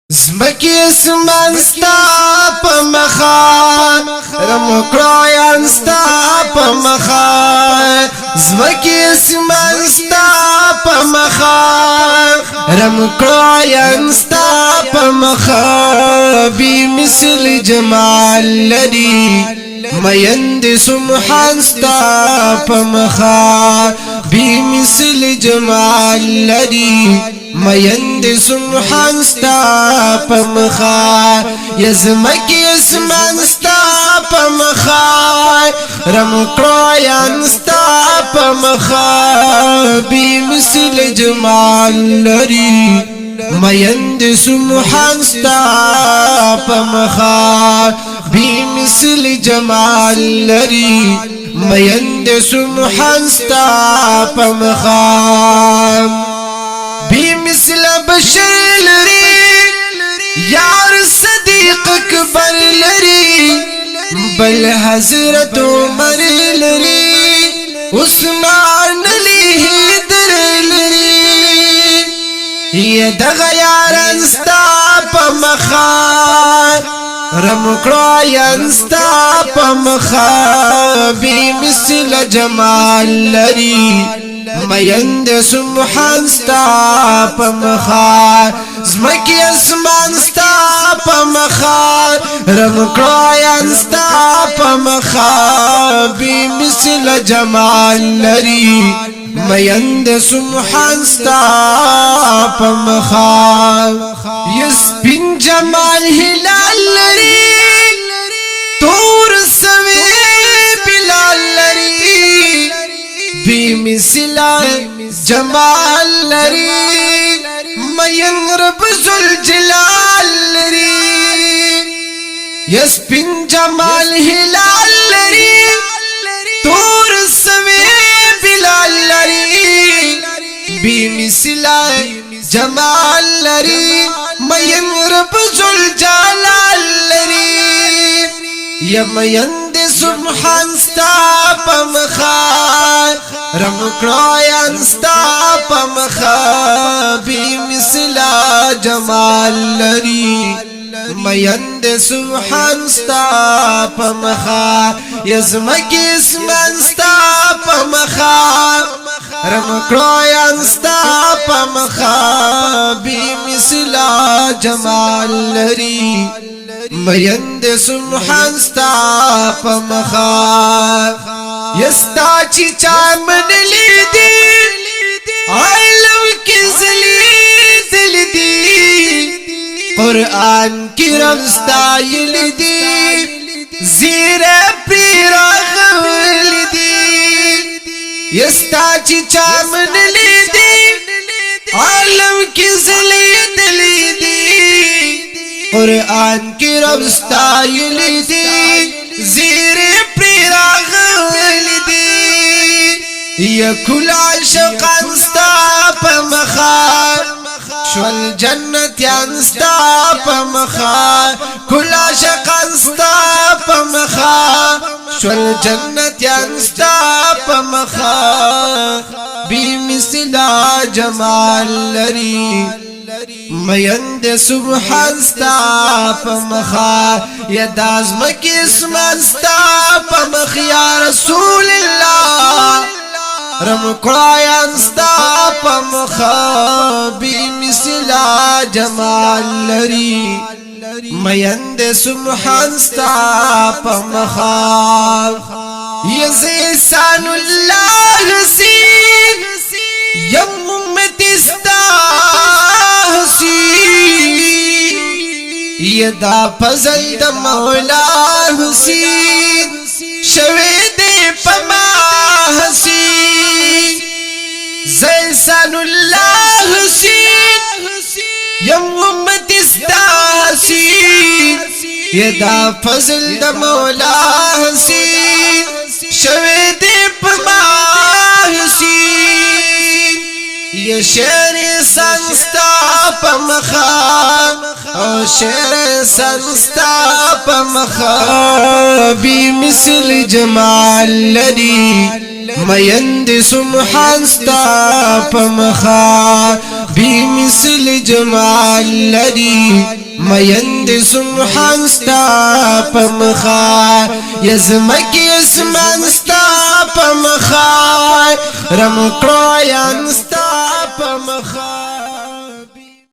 زمکی اسمان ستا پا مخا رمکراین ستا پا مخا زمکی اسمان ستا پا مخا رمکراین ستا پا مخا بی مثل جمال لدی ميند سمحان ستا پمخا بی مثل جمال لدی ميند سمحان ستا پمخا یزمکی اسمان ستا پمخا رمکراین ستا پمخا بی مثل جمال لدی ميند سمحان ستا پمخا بی مثل جمال لري ميند سمحان ستا پمخا بی مثل بشر لري یار صدیق اکبر لري بل حضرت عمر لري عثمان علی حیدر لري یہ دغه یاران ستا پمخا رمکراین ستا پمخا بی مثل جمال لري ميند سمحان ستا پمخا زمکی اسمان ستا پمخا رمکراین ستا پمخا بی مثل جمال لري ميند سمحان ستا پمخا یسپین جمال هلال لري تور سوي بلال لري بی مثل جمال لري مین رب ذوالجلال لري یسپین جمال هلال لري تور سوي بلال لري بی مثل جمال لري مین رب ذوالجلال لري یا مین سبحان ستا پمخا رمکراین ستا پمخا بی مثل جمال لري ميند سبحان ستا پمخا یزمکی اسمان ستا پمخا رمکراین ستا پمخا بی مثل جمال لري ميند سبحان ستا پمخا یستا چی چامن لیدی علم کی زلی دی قرآن کی رمستا یلدی زیر پیرا غول دی یستا چی چامن لیدی علم کی زلی دی قرآن کی رمستا یلدی زیر پیرا غول دی یا کل عشقان ستا پمخا شول جنت یانستا پمخا کل عشقان ستا پمخا شول جنت یانستا پمخا بی مثل جمال لري ميند سبحان ستا پمخا یا دازمکی اسمان ستا پمخ یا رسول الله رمکراین ستا پمخا بی مثل جمال لري ميند سبحان ستا پمخا یزیسان الله حسین یم امتی ستا یدا فضل د مولا حسین شوی دی پما حسین زیسان الله حسین یم امت استا حسین یدا فضل د مولا حسین شوی دی پما حسین یہ شیر سنستا پمخا او شیر سنستا پمخا بی مثل جمال لري ميند سمحان ستا پمخا بی مثل جمال لري میند سبحان ستا پمخا یزمکی اسمان ستا پمخا رم کرویان ستا پمخا